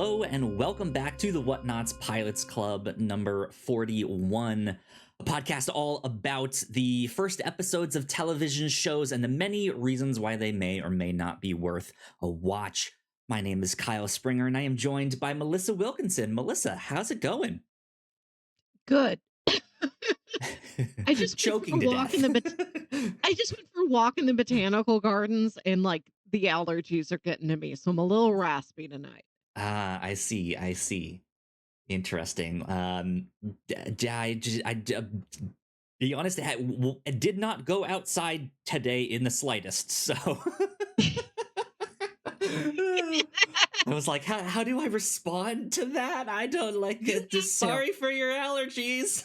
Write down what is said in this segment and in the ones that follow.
Hello and welcome back to the Whatnauts Pilots Club number 41, a podcast all about the first episodes of television shows and the many reasons why they may or may not be worth a watch. My name is Kyle Springer and I am joined by Melissa Wilkinson. Melissa, how's it going? Good. I just went for Choking a to walk in the death. I just went for a walk in the botanical gardens and the allergies are getting to me, so I'm a little raspy tonight. I see. Interesting. Be honest, I did not go outside today in the slightest. So I was like, how do I respond to that? I don't like You it. need Just to. sorry for your allergies.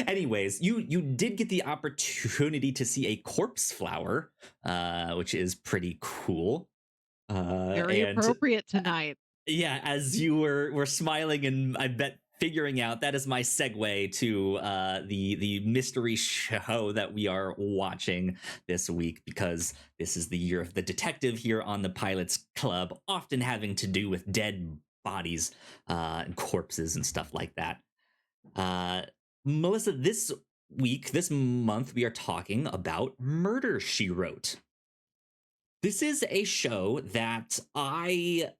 Anyways, you did get the opportunity to see a corpse flower, which is pretty cool. Very And appropriate tonight. yeah, as you were smiling and I bet figuring out, that is my segue to the mystery show that we are watching this week, because this is the year of the detective here on the Pilots Club, often having to do with dead bodies and corpses and stuff like that. Melissa, this month, we are talking about Murder, She Wrote. This is a show that I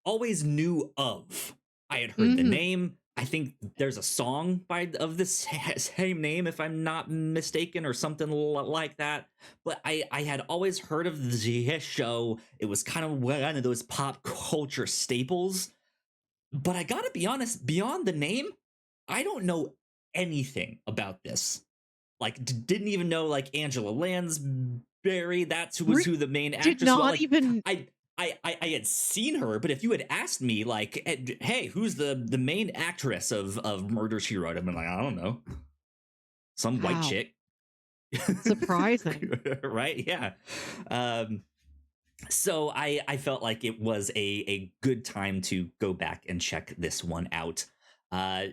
always knew of. I had heard the Mhm. name. I think there's a song of the same name, if I'm not mistaken, or something like that. But I had always heard of the show. It was kind of one of those pop culture staples. But I gotta be honest, beyond the name, I don't know anything about this. Like, didn't even know like Angela Lansbury. That's who was Re who the main Did actress was. not Like, even I had seen her, but if you had asked me like, hey, who's the main actress of Murder She Wrote, I've been like, I don't know, some white Wow. chick. Surprising. Right? Yeah. Um, so I felt like it was a good time to go back and check this one out. Uh,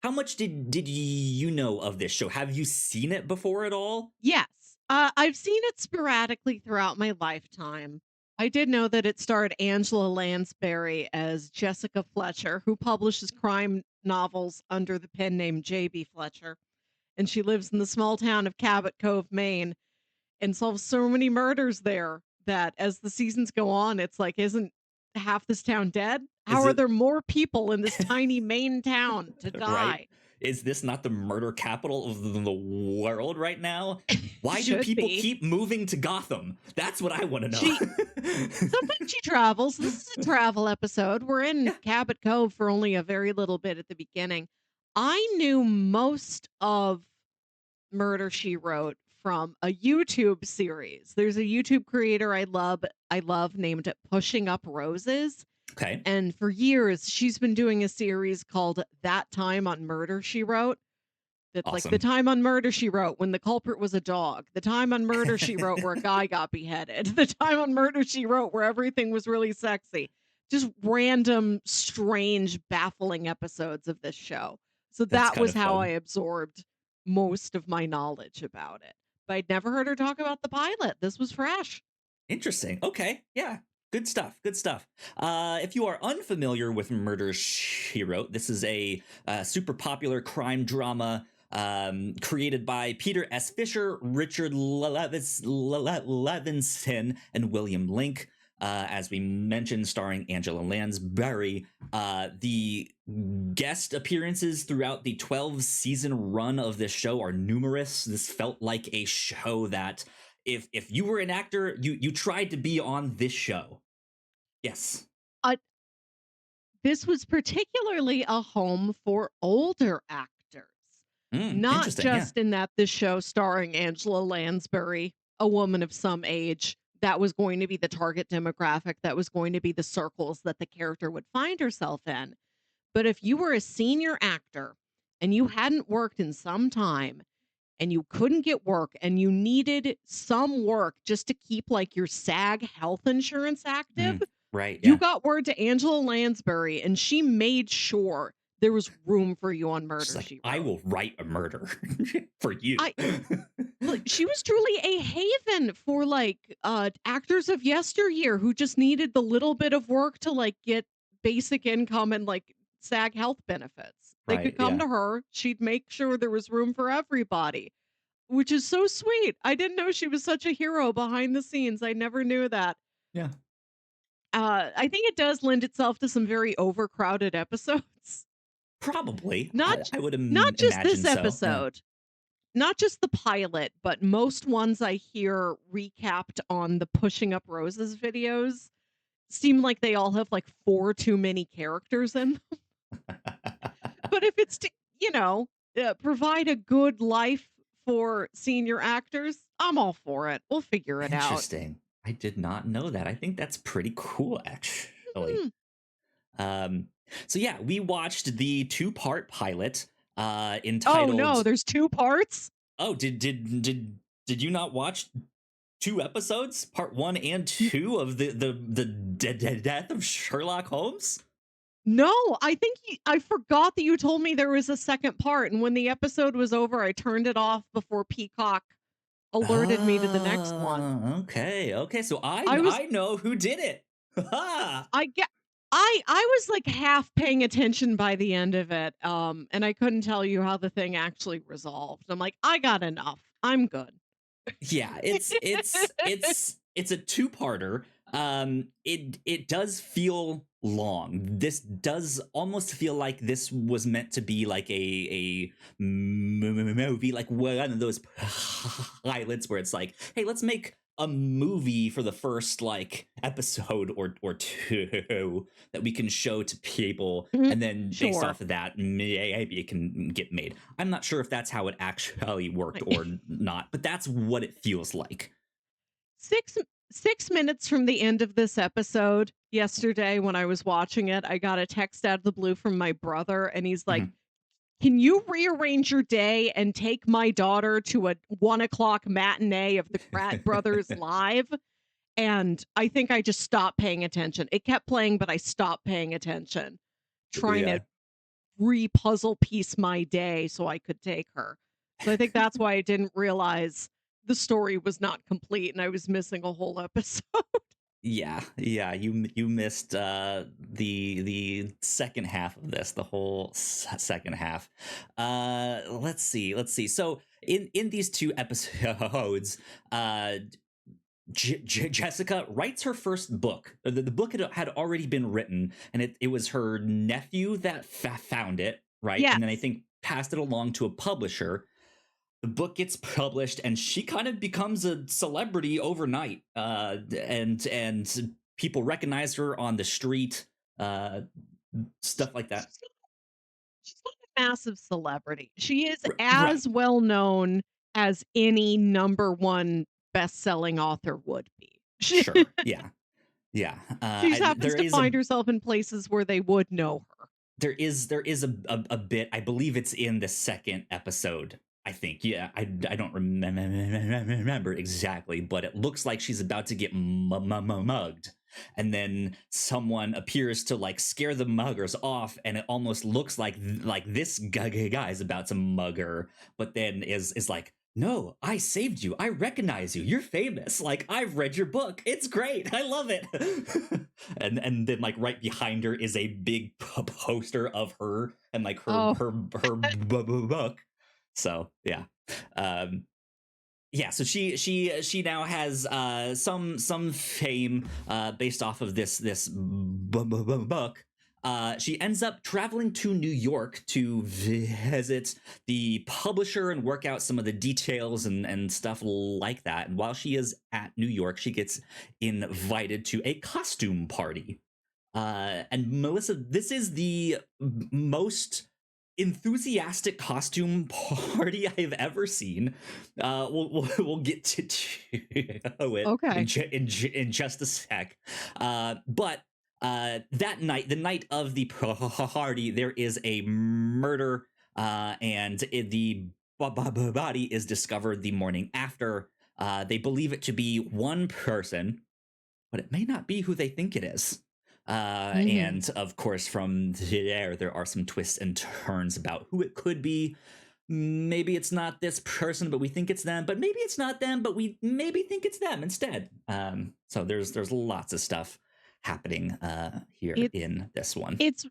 how much did you know of this show? Have you seen it before at all? Yes. I've seen it sporadically throughout my lifetime. I did know that it starred Angela Lansbury as Jessica Fletcher, who publishes crime novels under the pen name J.B. Fletcher. And she lives in the small town of Cabot Cove, Maine, and solves so many murders there that as the seasons go on, it's like, isn't half this town dead? How Is are it there more people in this tiny Maine town to right? die? Is this not the murder capital of the world right now? Why do Should people be. keep moving to Gotham? That's what I want to She know. Sometimes she travels. This is a travel episode. We're in Yeah. Cabot Cove for only a very little bit at the beginning. I knew most of Murder She Wrote from a YouTube series. There's a YouTube creator I love named Pushing Up Roses. Okay. And for years she's been doing a series called That Time on Murder She Wrote. That's like the Awesome. time on Murder She Wrote when the culprit was a dog. The time on Murder She Wrote where a guy got beheaded. The time on Murder She Wrote where everything was really sexy. Just random, strange, baffling episodes of this show. So That's that kind was of how I fun. absorbed most of my knowledge about it. But I'd never heard her talk about the pilot. This was fresh. Interesting. Okay. Yeah. Good stuff. Good stuff. If you are unfamiliar with Murder She Wrote, this is a super popular crime drama created by Peter S. Fisher, Richard Levinson, and William Link. As we mentioned, starring Angela Lansbury. The guest appearances throughout the 12-season run of this show are numerous. This felt like a show that if you were an actor, you tried to be on this show. Yes. Uh, this was particularly a home for older actors. Not Interesting. Yeah. just in that this show starring Angela Lansbury, a woman of some age, that was going to be the target demographic, that was going to be the circles that the character would find herself in. But if you were a senior actor and you hadn't worked in some time and you couldn't get work and you needed some work just to keep like your SAG health insurance active, Right. you Yeah. got word to Angela Lansbury and she made sure there was room for you on She's Murder, like, She I Wrote. will write a murder for you. I like, she was truly a haven for, like, actors of yesteryear who just needed the little bit of work to, like, get basic income and, like, SAG health benefits. They could Right. come Yeah. to her, she'd make sure there was room for everybody, which is so sweet. I didn't know she was such a hero behind the scenes, I never knew that. Yeah. I think it does lend itself to some very overcrowded episodes. Probably. Not j I would not just imagine this so. Yeah. episode. Not just the pilot, but most ones I hear recapped on the Pushing Up Roses videos seem like they all have, like, 4 too many characters in them. But if it's to, you know, provide a good life for senior actors, I'm all for it. We'll figure it out. Interesting. I did not know that. I think that's pretty cool, actually. Mhm. Um, so yeah, we watched the two-part pilot Oh, no, entitled. there's 2 parts? Oh, did you not watch two episodes, part one and N two of the death of Sherlock Holmes? No, I think I forgot that you told me there was a second part, and when the episode was over, I turned it off before Peacock alerted me to the next one. Okay, okay. So I was I know who did it. Ha! I get I was, like, half paying attention by the end of it, and I couldn't tell you how the thing actually resolved. I'm like, "I got enough. I'm good." Yeah, it's a two-parter. It does feel long. This does almost feel like this was meant to be like a movie, like one of those pilots where it's like, hey, let's make a movie for the first like episode or two that we can show to people, Mhm. and then based Sure. off of that, maybe it can get made. I'm not sure if that's how it actually worked Like, or not, but that's what it feels like. 6 6 minutes from the end of this episode, yesterday when I was watching it, I got a text out of the blue from my brother, and he's like, Mhm. "Can you rearrange your day and take my daughter to a 1 o'clock matinee of the Krat Brothers live?" And I think I just stopped paying attention. It kept playing, but I stopped paying attention, trying to Yeah. re-puzzle piece my day so I could take her. So I think that's why I didn't realize the story was not complete and I was missing a whole episode. Yeah, yeah, you missed the second half of this, the whole second half. Let's see. So in these two episodes, uh Jessica writes her first book. The book had already been written, and it was her nephew that found it, right? And then I Yes. think passed it along to a publisher. The book gets published, and she kind of becomes a celebrity overnight. And people recognize her on the street, uh, stuff like that. She's she's not a massive celebrity. She is Right. as well known as any number 1 best-selling author would be. Sure. Yeah. Yeah. She just happens There to is a find herself in places where they would know her. there is a bit. I believe it's in the second episode. I think. Yeah. I don't remember exactly, but it looks like she's about to get mugged, and then someone appears to like scare the muggers off, and it almost looks like this guy is about to mug her, but then is like, no, I saved you. I recognize you. You're famous. Like, I've read your book. It's great. I love it. And then like right behind her is a big poster of her and like Oh, her book. So yeah. Um yeah, so she now has some fame based off of this book. She ends up traveling to New York to visit the publisher and work out some of the details and stuff like that. And while she is at New York, she gets invited to a costume party. And Melissa, this is the most enthusiastic costume party I've ever seen. We'll get to it okay. in just a sec. But that night, the night of the party, there is a murder, and the body is discovered the morning after. They believe it to be one person, but it may not be who they think it is. Mhm. And of course, from there are some twists and turns about who it could be. Maybe it's not this person, but we think it's them. But maybe it's not them, but we maybe think it's them instead. So there's lots of stuff happening here It's in this one. it's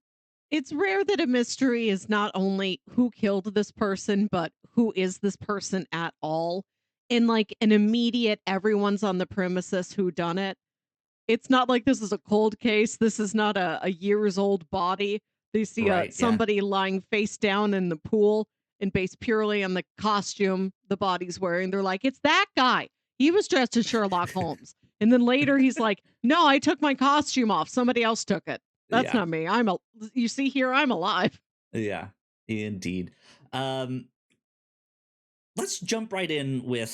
it's rare that a mystery is not only who killed this person, but who is this person at all. In like an immediate everyone's on the premises who done it. It's not like this is a cold case. This is not a years old body. They see Right? Yeah. somebody lying face down in the pool and based purely on the costume the body's wearing. They're like, it's that guy. He was dressed as Sherlock Holmes. And then later he's like, no, I took my costume off. Somebody else took it. That's Yeah. not me. You see here, I'm alive. Yeah. Indeed. Um, let's jump right in with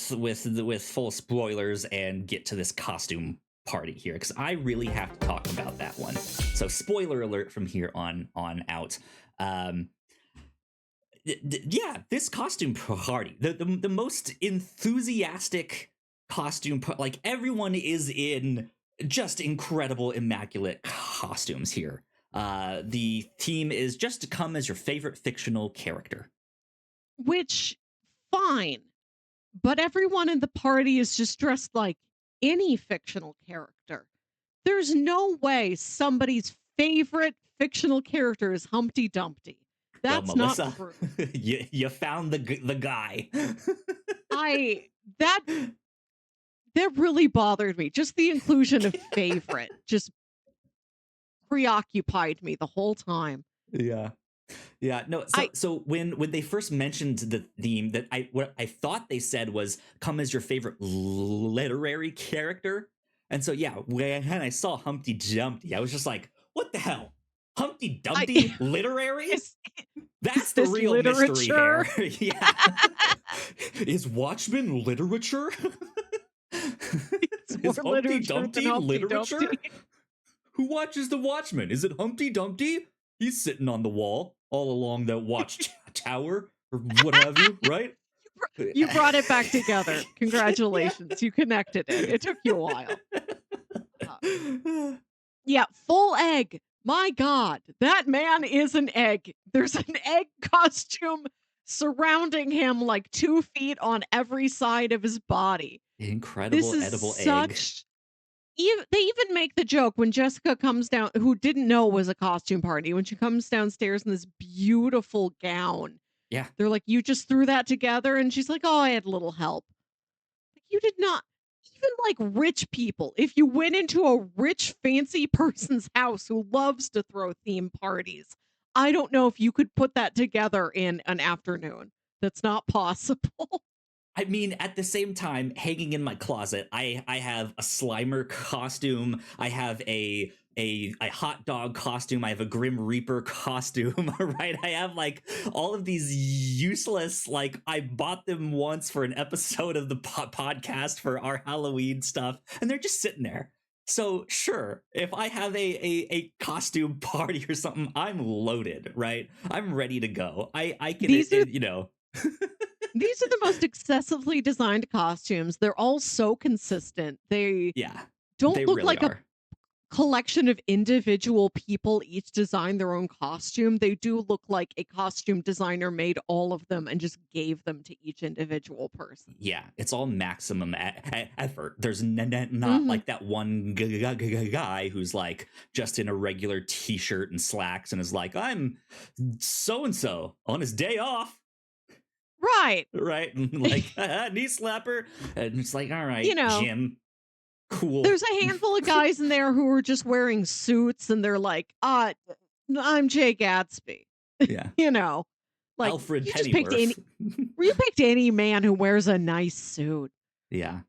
full spoilers and get to this costume party here because I really have to talk about that one. So spoiler alert from here on out. Um, yeah, this costume party, the most enthusiastic like everyone is in just incredible, immaculate costumes here. The theme is just to come as your favorite fictional character. Which, fine. But everyone in the party is just dressed like any fictional character. There's no way somebody's favorite fictional character is Humpty Dumpty. Well, That's not Melissa, true. you found the guy. I that that really bothered me. Just the inclusion of favorite just preoccupied me the whole time. Yeah. Yeah, no. So I so when they first mentioned the theme, that I what I thought they said was come as your favorite literary character, and so yeah, when I saw Humpty Dumpty, I was just like, what the hell, Humpty I Dumpty literary? is That's is the this real mystery literature? here. Yeah, is Watchmen literature? It's more Is Humpty literature than Dumpty Humpty Dumpty. literature? Who watches the Watchmen? Is it Humpty Dumpty? He's sitting on the wall all along that watchtower or what have you, right? You brought it back together. Yeah. Congratulations. You connected it. It took you a while. Uh, yeah, full egg. My God, that man is an egg. There's an egg costume surrounding him like 2 feet on every side of his body. This Incredible is edible egg. such. They even make the joke when Jessica comes down, who didn't know it was a costume party, when she comes downstairs in this beautiful gown. Yeah. They're like, "You just threw that together?" And she's like, "Oh, I had a little help." Like, you did not. Even like rich people, if you went into a rich, fancy person's house who loves to throw theme parties, I don't know if you could put that together in an afternoon. That's not possible. I mean, at the same time, hanging in my closet, I have a Slimer costume. I have a hot dog costume. I have a Grim Reaper costume. Right? I have like all of these useless. Like I bought them once for an episode of the podcast for our Halloween stuff, and they're just sitting there. So sure, if I have a costume party or something, I'm loaded. Right? I'm ready to go. I can These are you know. these are the most excessively designed costumes. They're all so consistent. They Yeah, don't they look really like a are. collection of individual people each design their own costume. They do look like a costume designer made all of them and just gave them to each individual person. Yeah, it's all maximum effort. There's not Mhm. like that one guy who's like just in a regular t-shirt and slacks and is like, I'm so and so on his day off, Right. right? And like knee slapper, and it's like, all You right, know, Jim, cool. there's a handful of guys in there who are just wearing suits and they're like, I'm Jay Gatsby. Yeah, You know, like Alfred you just picked any Pennyworth. you picked any man who wears a nice suit. Yeah.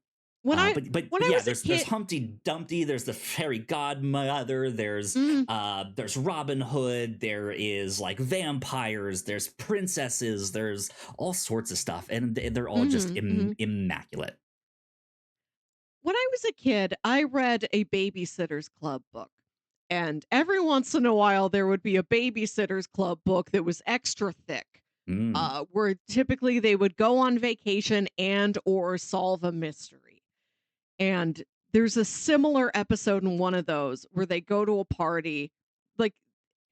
When I But when I yeah, was a there's kid, Humpty Dumpty, there's the fairy godmother, mm, there's Robin Hood, there is like vampires, there's princesses, there's all sorts of stuff, and they're all just mhm, mhm. immaculate. When I was a kid, I read a Babysitter's Club book. And every once in a while, there would be a Babysitter's Club book that was extra thick, Mm, where typically they would go on vacation and or solve a mystery. And there's a similar episode in one of those where they go to a party, like,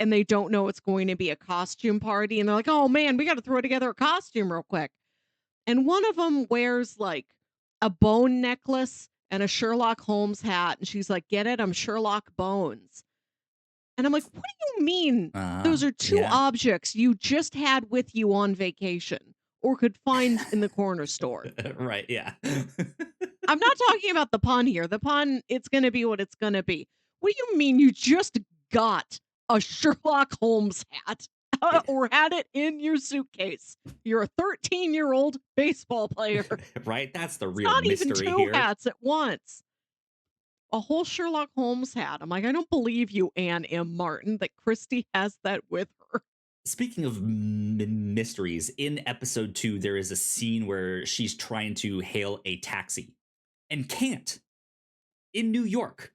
and they don't know it's going to be a costume party, and they're like, "Oh man, we got to throw together a costume real quick." And one of them wears like a bone necklace and a Sherlock Holmes hat, and she's like, "Get it? I'm Sherlock Bones." And I'm like, "What do you mean? Those are two Yeah. objects you just had with you on vacation or could find in the corner store." Right, yeah. I'm not talking about the pun here. The pun, it's gonna be what it's gonna be. What do you mean you just got a Sherlock Holmes hat or had it in your suitcase? You're a 13-year-old baseball player. Right? That's the It's real not even mystery 2 here. hats at once. A whole Sherlock Holmes hat. I'm like, "I don't believe you, Anne M. Martin, that Christie has that with her." Speaking of mysteries, in episode 2, there is a scene where she's trying to hail a taxi and can't in New York.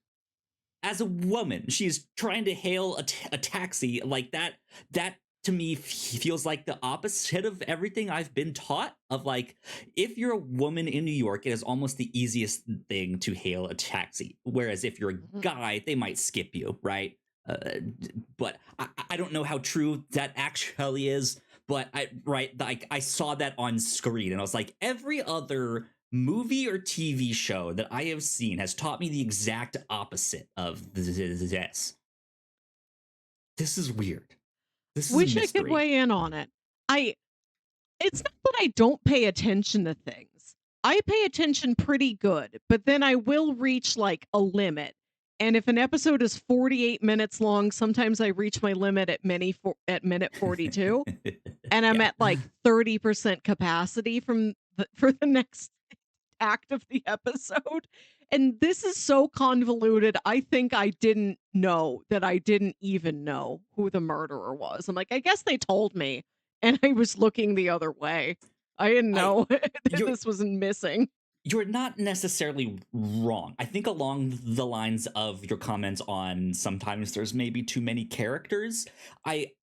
As a woman, she's trying to hail a taxi like that. That to me feels like the opposite of everything I've been taught. Of like, if you're a woman in New York, it is almost the easiest thing to hail a taxi. Whereas if you're a Mhm. guy, they might skip you, right? But I don't know how true that actually is. But like I saw that on screen, and I was like, every other movie or TV show that I have seen has taught me the exact opposite of this. This is weird. This is a Wish I could mystery. weigh in on it. I It's not that I don't pay attention to things. I pay attention pretty good, but then I will reach like a limit. And if an episode is 48 minutes long, sometimes I reach my limit at minute 42, and I'm Yeah. at like 30% capacity for the next act of the episode. And this is so convoluted. I think I didn't know that I didn't even know who the murderer was. I'm like, I guess they told me, and I was looking the other way. I didn't I know that you're this was missing. you're not necessarily wrong. I think along the lines of your comments on sometimes there's maybe too many characters. I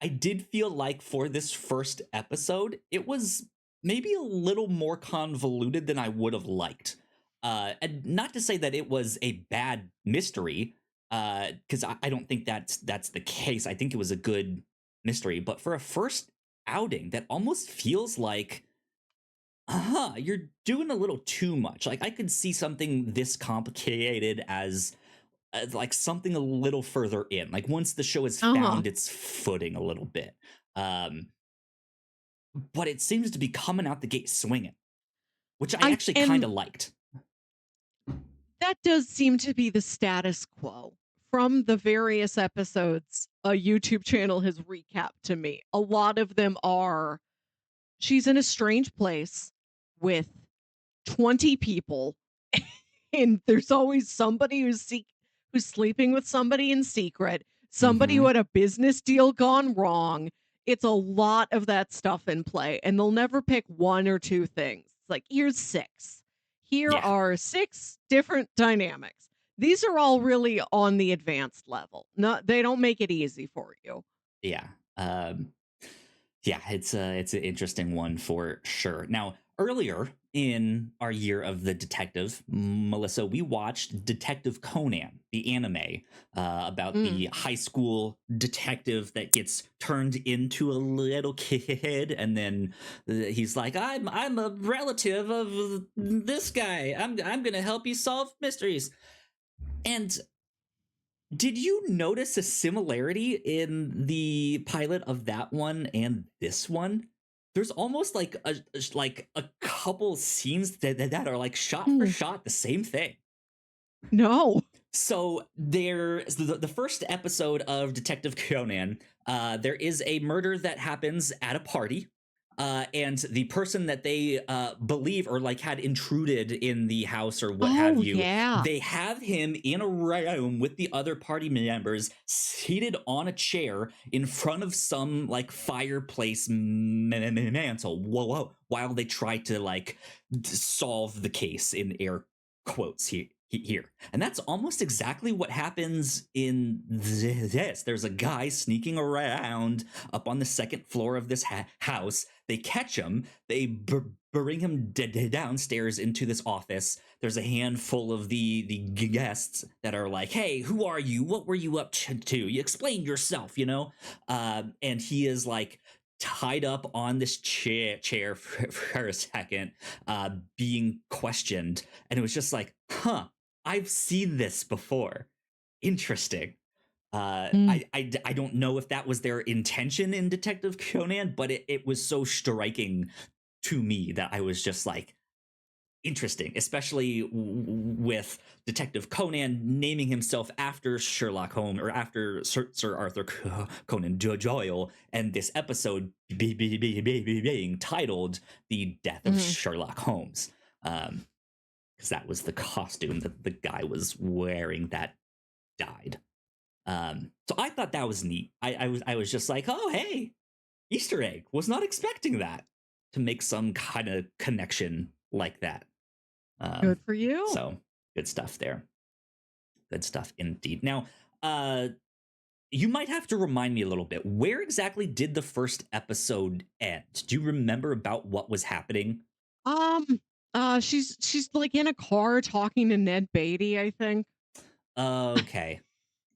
I did feel like for this first episode, it was maybe a little more convoluted than I would have liked. And not to say that it was a bad mystery, because I don't think that's the case. I think it was a good mystery, but for a first outing, that almost feels like you're doing a little too much. Like I could see something this complicated as like something a little further in. Like once the show has Uh-huh. found its footing a little bit. Um, but it seems to be coming out the gate swinging, which I I actually kind and of liked. that does seem to be the status quo from the various episodes a YouTube channel has recapped to me. A lot of them are she's in a strange place with 20 people and there's always somebody who's sleeping with somebody in secret, somebody who Mm-hmm. had a business deal gone wrong. It's a lot of that stuff in play, and they'll never pick one or two things. It's like, here's six. Here Yeah, are six different dynamics. These are all really on the advanced level. No, they don't make it easy for you. yeah. Yeah, it's an interesting one for sure. Now, earlier in our year of the detective, Melissa, we watched Detective Conan, the anime about Mm. the high school detective that gets turned into a little kid, and then he's like, I'm a relative of this guy. I'm gonna help you solve mysteries." And did you notice a similarity in the pilot of that one and this one? There's almost like a couple scenes that are like shot for Mm. shot the same thing. No. So there's the first episode of Detective Conan. There is a murder that happens at a party. And the person that they believe or like had intruded in the house or what have Oh, you, yeah. they have him in a room with the other party members, seated on a chair in front of some like fireplace mantle. Whoa, while they try to like solve the case in air quotes here. And that's almost exactly what happens in this. There's a guy sneaking around up on the second floor of this house. They catch him. They bring him downstairs into this office. There's a handful of the guests that are like, "Hey, who are you? What were you up to? You explain yourself, you know." And he is like tied up on this chair for a second, being questioned, and it was just like, huh, I've seen this before. Interesting. Mm. I don't know if that was their intention in Detective Conan, but it was so striking to me that I was just like, interesting, especially with Detective Conan naming himself after Sherlock Holmes or after Sir Arthur Conan Doyle, and this episode being titled "The Death of Mhm. Sherlock Holmes." Because that was the costume that the guy was wearing that died. So I thought that was neat. I was just like, oh hey, Easter egg. Was not expecting that to make some kind of connection like that. Um, Good for you. so good stuff there. Good stuff indeed. Now, uh, you might have to remind me a little bit. Where exactly did the first episode end? Do you remember about what was happening? Um, she's like in a car talking to Ned Beatty, I think. Okay,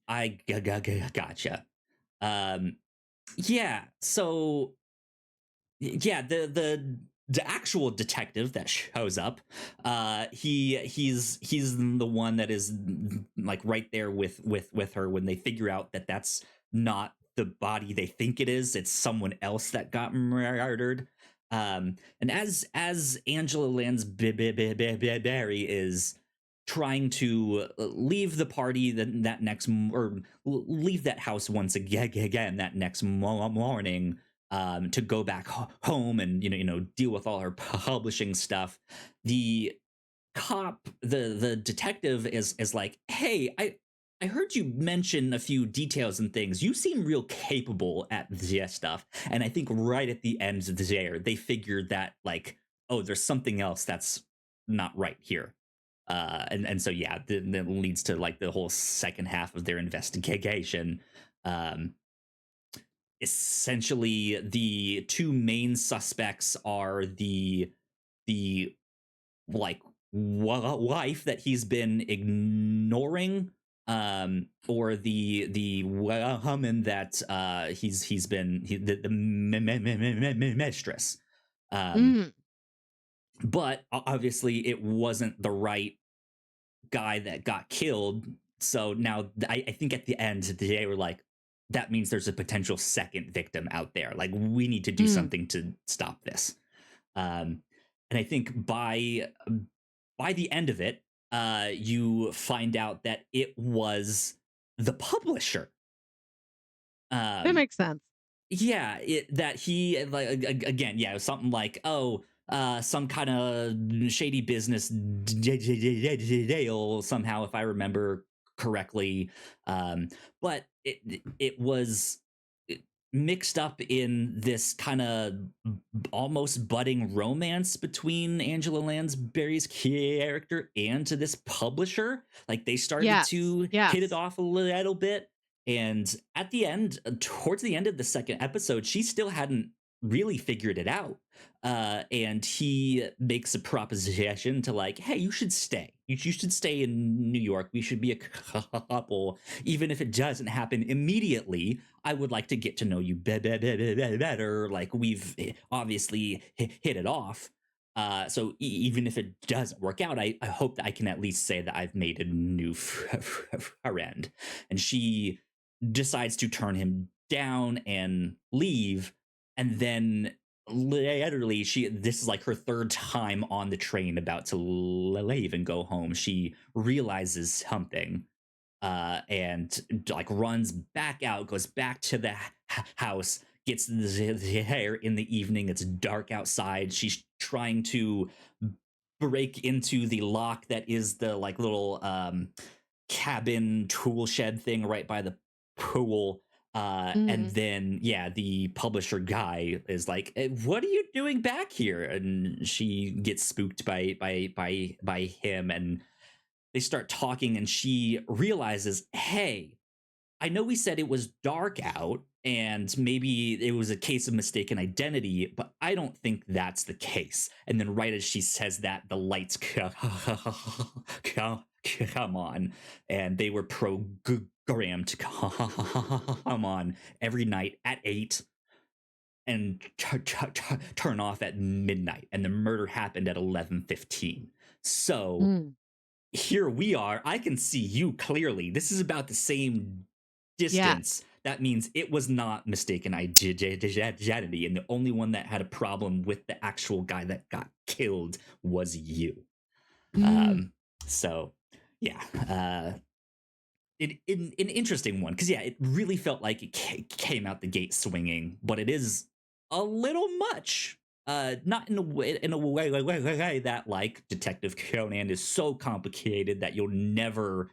gotcha. Um, yeah. So yeah, the actual detective that shows up, he's the one that is like right there with her when they figure out that that's not the body they think it is. It's someone else that got murdered. And as Angela Lansbury is trying to leave the party that next or leave that house once again that next morning, to go back home and deal with all her publishing stuff. The cop, the detective is like, hey, I heard you mention a few details and things. You seem real capable at this stuff. And I think right at the end there, they figured that like, oh, there's something else that's not right here. And so yeah, that leads to like the whole second half of their investigation. Um, Essentially the two main suspects are the like wife that he's been ignoring, or the woman that the mistress. um Mm. but obviously it wasn't the right guy that got killed. So now I think at the end they were like, that means there's a potential second victim out there. Like we need to do Mm. something to stop this. And I think by the end of it, you find out that it was the publisher. That Um, makes sense. yeah, that he like again, yeah, it was something like, oh, some kind of shady business deal somehow, if I remember correctly. But it was mixed up in this kind of almost budding romance between Angela Lansbury's character and to this publisher. Like they started Yes. to hit it Yes. off a little bit. And at the end, towards the end of the second episode, she still hadn't really figured it out. And he makes a proposition to like, hey, you should stay. You should stay in New York. We should be a couple, even if it doesn't happen immediately. I would like to get to know you better. Like we've obviously hit it off. So even if it doesn't work out, I hope that I can at least say that I've made a new friend. And she decides to turn him down and leave. And then literally this is like her third time on the train about to leave and go home. She realizes something, and like runs back out, goes back to the house, gets the hair in the evening. It's dark outside. She's trying to break into the lock that is the like little cabin tool shed thing right by the pool. And Mm. then yeah, the publisher guy is like, what are you doing back here? And she gets spooked by him, and they start talking, and she realizes, hey, I know we said it was dark out and maybe it was a case of mistaken identity, but I don't think that's the case. And then, right as she says that, the lights come on, and they were programmed to come on every night at 8 and turn off at midnight. And the murder happened at 11:15. So Mm. here we are. I can see you clearly. This is about the same Yes. distance. That means it was not mistaken identity, and the only one that had a problem with the actual guy that got killed was you. Mm. Um, so yeah, an interesting one, because yeah, it really felt like it came out the gate swinging, but it is a little much. Not in a way that like Detective Conan is so complicated that you'll never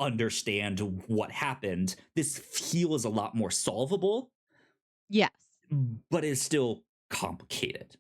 understand what happened. This feels a lot more solvable, Yes. but is still complicated.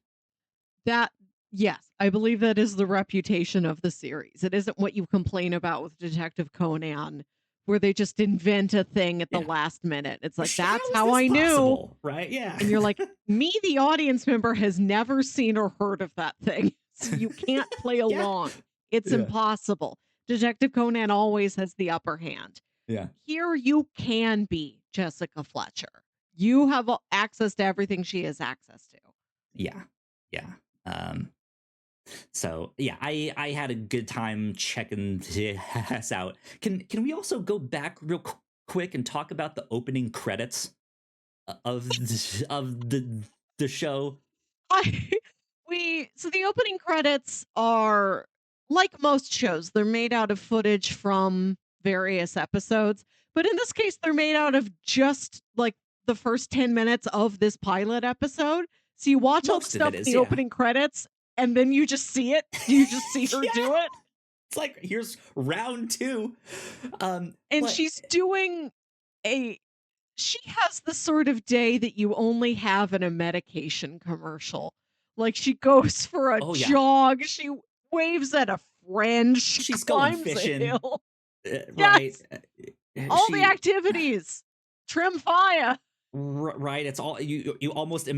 That yes, I believe that is the reputation of the series. It isn't what you complain about with Detective Conan, where they just invent a thing at the Yeah. last minute. It's like, "That's How is how this I knew." possible? Right? Yeah. And you're like, "Me, the audience member, has never seen or heard of that thing, so you can't play Yeah. along. It's Yeah. impossible." Detective Conan always has the upper hand. Yeah. Here you can be Jessica Fletcher. You have access to everything she has access to. Yeah. Yeah. Um, So yeah, I had a good time checking this out. Can we also go back real quick and talk about the opening credits of the show? I we so the opening credits are like most shows, they're made out of footage from various episodes, but in this case they're made out of just like the first 10 minutes of this pilot episode. So you watch all the Most of it stuff in is, the yeah. opening credits and then you just see it. You just see her Yeah. do it. It's like here's round two. And But she's doing a she has the sort of day that you only have in a medication commercial. Like, she goes for a oh yeah, jog, she waves at a friend, she she's going climbs a fishing, hill. right? Yes, all the She activities. Trim fire. right. It's all you almost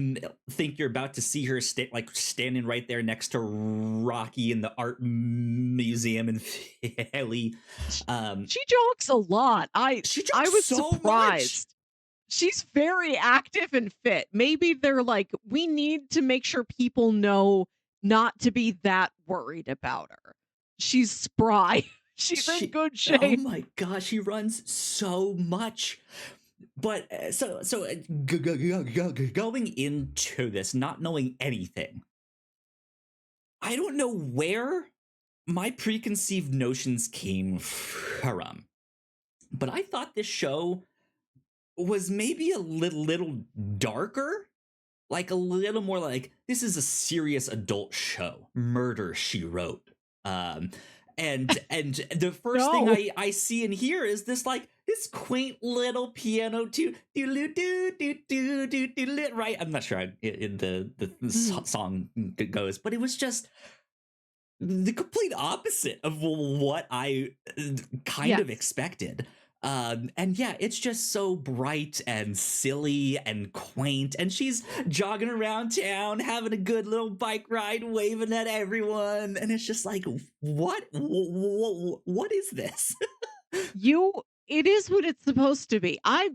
think you're about to see her like standing right there next to Rocky in the art museum in Philly. Sh um she jogs a lot. she I jokes was so much. surprised. She's very active and fit. Maybe they're like, "We need to make sure people know not to be that worried about her. She's spry. She's in She good oh shape." my gosh, she runs so much. But going into this not knowing anything, I don't know where my preconceived notions came from, but I thought this show was maybe a little darker, like a little more like this is a serious adult show. Murder She Wrote. Um, and the first thing No. I see and hear is this like this quaint little piano to do do do do do do right. I'm not sure how the Mhm. song goes, but it was just the complete opposite of what I kind of Yes. expected. And yeah, it's just so bright and silly and quaint. And she's jogging around town, having a good little bike ride, waving at everyone. And it's just like, what is this? You it is what it's supposed to be. I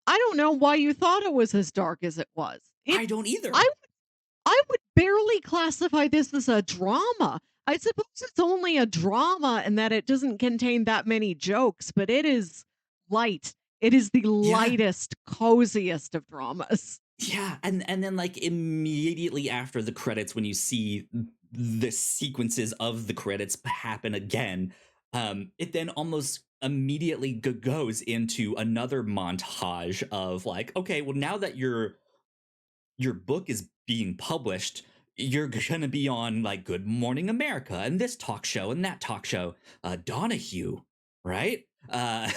don't know why you thought it was as dark as it was. It I don't I either. I would barely classify this as a drama. I suppose it's only a drama and that it doesn't contain that many jokes, but it is light. It is the Yeah. lightest, coziest of dramas. Yeah, and then like immediately after the credits, when you see the sequences of the credits happen again, it then almost immediately goes into another montage of like, okay, well now that your book is being published, you're gonna be on like Good Morning America and this talk show and that talk show, Donahue, right? uh,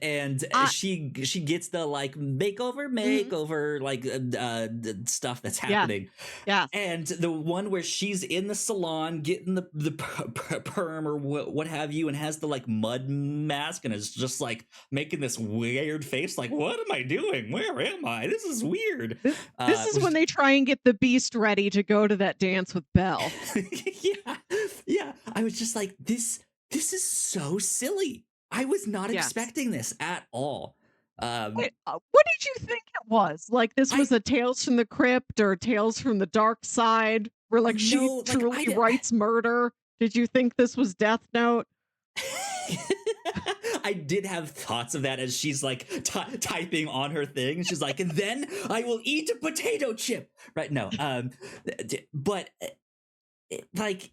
and I she gets the like mhm. makeover like stuff that's Yes, happening, yes. and the one where she's in the salon getting the perm or what have you, and has the like mud mask and is just like making this weird face, like what am I doing? Where am I? This is weird. This is when Which they try and get the Beast ready to go to that dance with Belle. yeah, yeah. I was just like, this is so silly. I was not Yes. expecting this at all. Um, Wait, what did you think it was? Like, this I was a Tales from the Crypt or Tales from the Dark Side, where, like, she no, like truly writes murder? Did you think this was Death Note? I did have thoughts of that as she's like typing on her thing. She's like, and then I will eat a potato chip. Right? No. But like,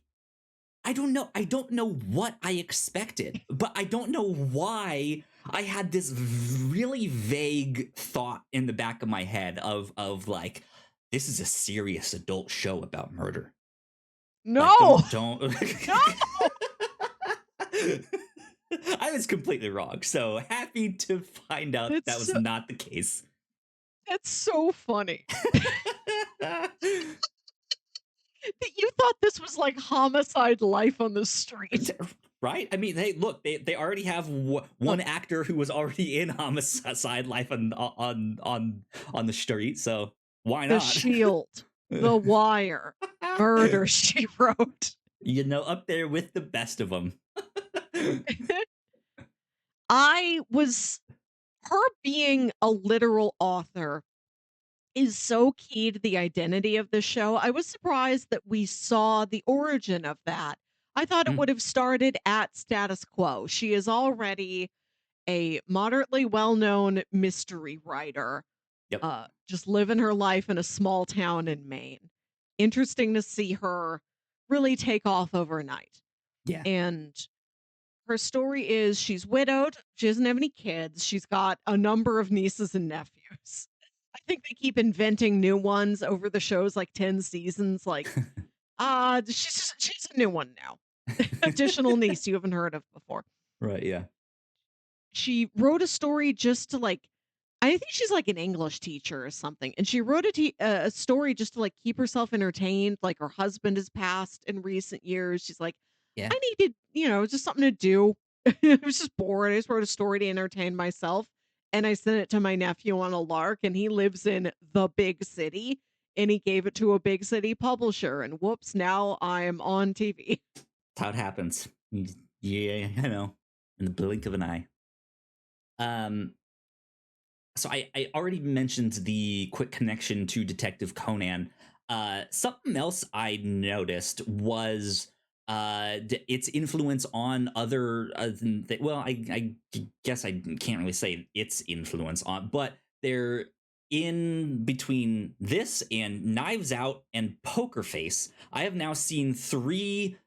I don't know. I don't know what I expected, but I don't know why I had this really vague thought in the back of my head of like, this is a serious adult show about murder. Like, No! don't. No! I was completely wrong. So happy to find out that That's was so not the case. that's so funny that you thought this was like Homicide: Life on the Street. Right? I mean, hey, look, they already have Uh, one actor who was already in Homicide: Life on the street, so why The not? Shield, The Wire, Murder, She Wrote. You know, up there with the best of them. I was her being a literal author is so key to the identity of the show. I was surprised that we saw the origin of that. I thought it Mm, would have started at status quo. She is already a moderately well-known mystery writer, yep. just living her life in a small town in Maine. Interesting to see her really take off overnight. Yeah. And her story is she's widowed, she doesn't have any kids, she's got a number of nieces and nephews. I think they keep inventing new ones over the show's like 10 seasons. Like, she's a new one now. Additional niece you haven't heard of before. Right. Yeah. She wrote a story just to like, I think she's like an English teacher or something, and she wrote a story just to like keep herself entertained. Like her husband has passed in recent years. She's like, Yeah. I needed, just something to do. I was just bored. I just wrote a story to entertain myself, and I sent it to my nephew on a lark, and he lives in the big city, and he gave it to a big city publisher, and whoops, now I'm on TV. That's how it happens. Yeah, I know. In the blink of an eye. Um, so I already mentioned the quick connection to Detective Conan. Something else I noticed was its influence on other well, I guess I can't really say its influence on, but they're in between this and Knives Out and Poker Face. I have now seen three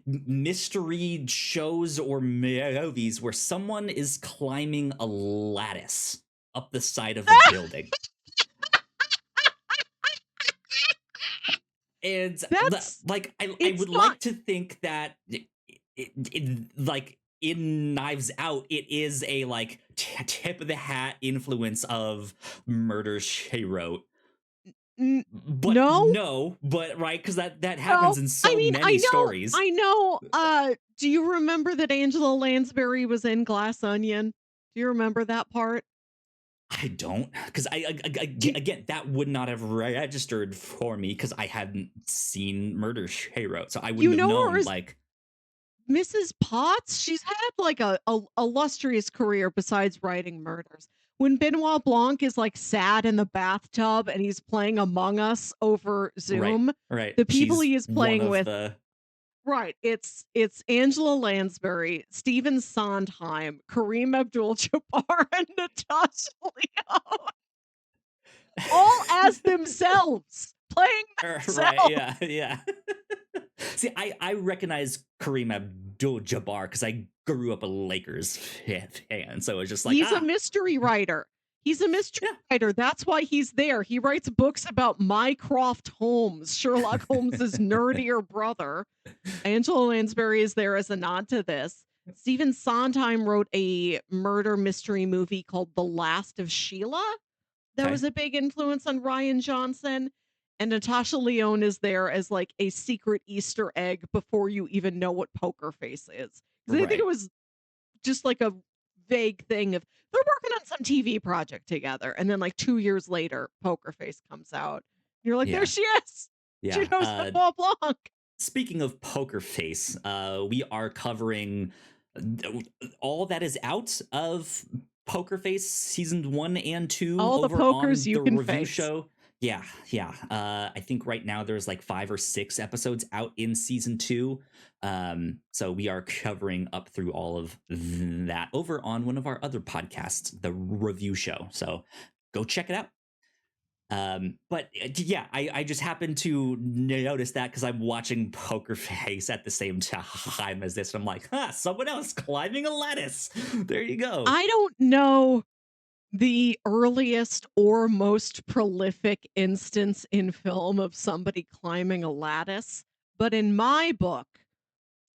mystery shows or movies where someone is climbing a lattice up the side of a building. And That's like I it's would not like to think that like in Knives Out, it is a like tip of the hat influence of Murder She Wrote, n- but no. no, but right, because that No, happens in I so mean, many stories. I know, do you remember that Angela Lansbury was in Glass Onion? Do you remember that part? I don't, because Do again, that would not have registered for me because I hadn't seen Murder She Wrote, so I you wouldn't have know her known. as Like, Mrs. Potts? She's had, like, a illustrious career besides writing murders. When Benoit Blanc is, like, sad in the bathtub and he's playing Among Us over right, Zoom, right, the people she's he is one playing of with. the Right. It's Angela Lansbury, Stephen Sondheim, Kareem Abdul-Jabbar, and Natasha Lyonne, all as themselves, playing right, themselves. yeah, yeah. See, I recognize Kareem Abdul-Jabbar because I grew up a Lakers fan, so it's just like He's a mystery writer. He's a mystery yeah. writer. That's why he's there. He writes books about Mycroft Holmes, Sherlock Holmes's nerdier brother. Angela Lansbury is there as a nod to this. Stephen Sondheim wrote a murder mystery movie called The Last of Sheila that Okay. was a big influence on Ryan Johnson. And Natasha Lyonne is there as like a secret Easter egg before you even know what Poker Face is. Because I think it Right. was just like a vague thing of they're working on some TV project together. And then like 2 years later, Poker Face comes out. You're like, there Yeah. she is. She Yeah. knows the Mont Blanc. Speaking of Poker Face, we are covering all that is out of Poker Face season 1 and 2 All the over pokers on you the can review face. show. Yeah, yeah. I think right now there's like 5 or 6 episodes out in season 2. So we are covering up through all of that over on one of our other podcasts, the review show. So go check it out. But yeah, I just happened to notice that because I'm watching Poker Face at the same time as this. And I'm like, someone else climbing a lattice. There you go. I don't know the earliest or most prolific instance in film of somebody climbing a lattice, but in my book,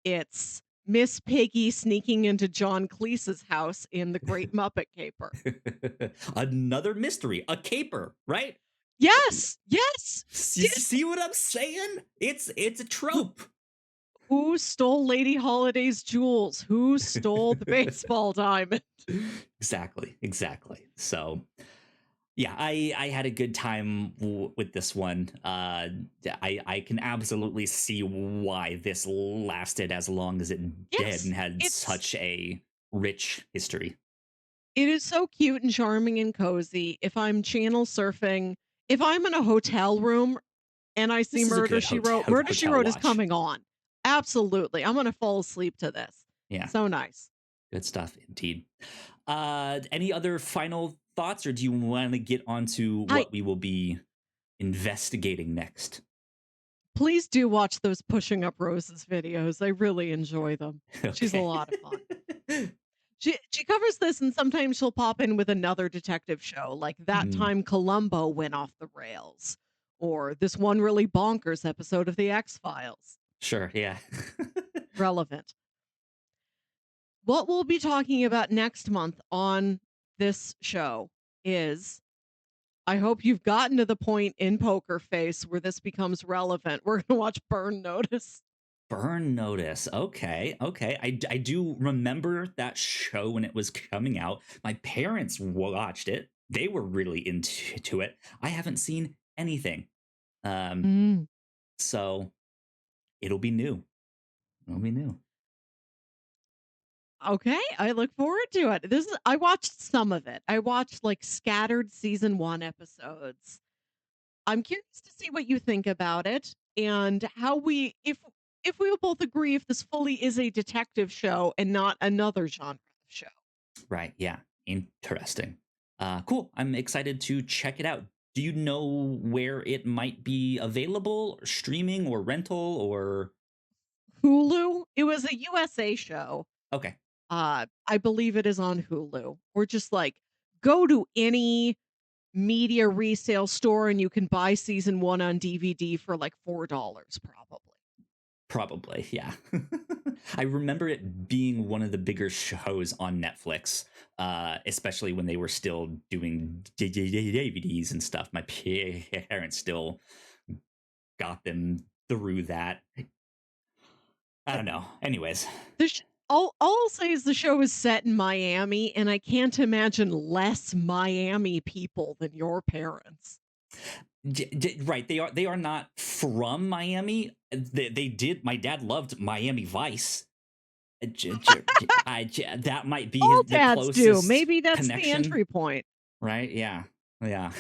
it's Miss Piggy sneaking into John Cleese's house in The Great Muppet Caper. Another mystery, a caper, right? Yes, yes. You Did see what I'm saying? It's a who, trope. who stole Lady Holiday's jewels? Who stole the baseball diamond? Exactly, exactly. So yeah, I had a good time with this one. I can absolutely see why this lasted as long as it did Yes, and had it's such a rich history. it is so cute and charming and cozy. If I'm channel surfing, if I'm in a hotel room and I see This is a Murder, good She Wrote, hotel Murder, She hotel Wrote is watch. coming on. Absolutely. I'm gonna fall asleep to this. Yeah, So nice. good stuff indeed. Any other final thoughts, or do you want to get on to I what we will be investigating next? Please do watch those Pushing Up Roses videos. I really enjoy them. She's a Okay. lot of fun. She covers this and sometimes she'll pop in with another detective show, like that Mm, time Columbo went off the rails, or this one really bonkers episode of The X-Files. sure. Yeah. Relevant. What we'll be talking about next month on this show is I hope you've gotten to the point in Poker Face where this becomes relevant. We're going to watch Burn Notice. Burn Notice. Okay, okay. I do remember that show when it was coming out. My parents watched it. They were really into it. I haven't seen anything. Um, Mm. so it'll be new. It'll be new. Okay, I look forward to it. This is I watched some of it. I watched like scattered season 1 episodes. I'm curious to see what you think about it and how we if we will both agree if this fully is a detective show and not another genre of show. Right. Yeah. Interesting. Cool. I'm excited to check it out. Do you know where it might be available, or streaming, or rental, or Hulu, it was a USA show. okay? I believe it is on Hulu. Or just like go to any media resale store and you can buy season 1 on DVD for like $4 probably. Probably, yeah. I remember it being one of the bigger shows on Netflix, especially when they were still doing DVDs and stuff. My parents still got them through that. I don't know. Anyways, The sh- all I'll say is the show is set in Miami, and I can't imagine less Miami people than your parents. right? They are not from Miami. They did. My dad loved Miami Vice. That might be All the dads do. closest Maybe that's the connection, entry point. right? Yeah, yeah.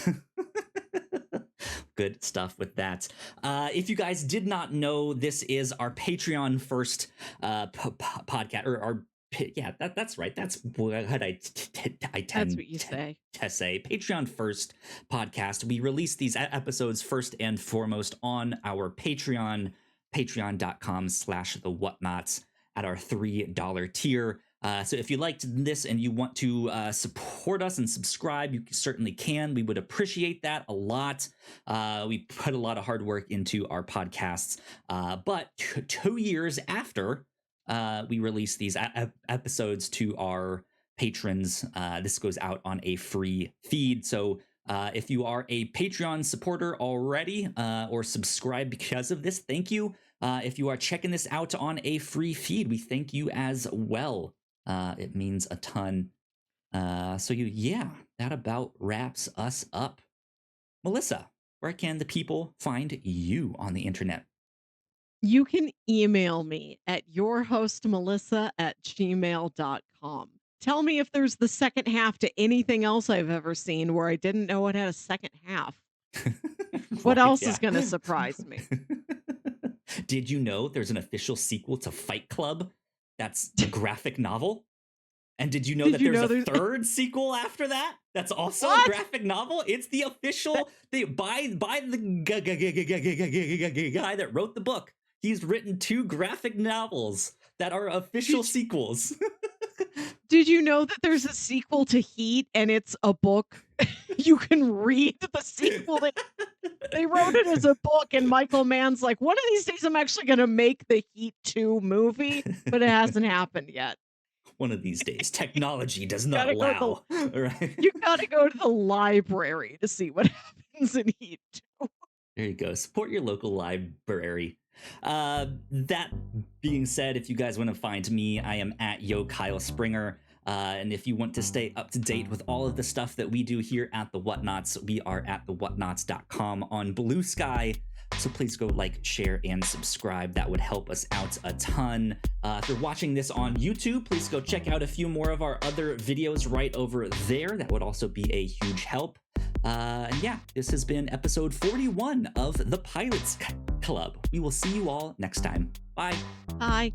Good stuff with that. If you guys did not know, this is our Patreon first podcast, or our yeah, that's right. That's what I That's tend what you say. to say. Patreon first podcast. We release these episodes first and foremost on our Patreon, patreon.com/the Whatnauts at our $3 tier. So if you liked this and you want to support us and subscribe, you certainly can. We would appreciate that a lot. We put a lot of hard work into our podcasts. But 2 years after we release these episodes to our patrons. This goes out on a free feed. So if you are a Patreon supporter already or subscribe because of this, thank you. If you are checking this out on a free feed, we thank you as well. It means a ton. Yeah, that about wraps us up. Melissa, where can the people find you on the internet? You can email me at yourhostmelissa@gmail.com. Tell me if there's the second half to anything else I've ever seen where I didn't know it had a second half. What Right, else yeah. is gonna surprise me? Did you know there's an official sequel to Fight Club that's a graphic novel? And did you know Did that you there's know a there's third sequel after that? That's also a What? graphic novel. It's the official by the guy that wrote the book. He's written 2 graphic novels that are official Did sequels. Did you know that there's a sequel to Heat and it's a book? You can read the sequel that they wrote it as a book, and Michael Mann's like, "One of these days I'm actually gonna make the Heat 2 movie," but it hasn't happened yet. One of these days, technology does not Gotta go to the allow. Right? You gotta go to the library to see what happens in Heat 2. There you go. Support your local library. That being said, if you guys want to find me, I am at Yo Kyle Springer. And if you want to stay up to date with all of the stuff that we do here at the Whatnauts, we are at thewhatnauts.com on Blue Sky. So please go like, share, and subscribe. That would help us out a ton. If you're watching this on YouTube, please go check out a few more of our other videos right over there. That would also be a huge help. And yeah, this has been episode 41 of the Pilots Club. We will see you all next time. Bye. Bye.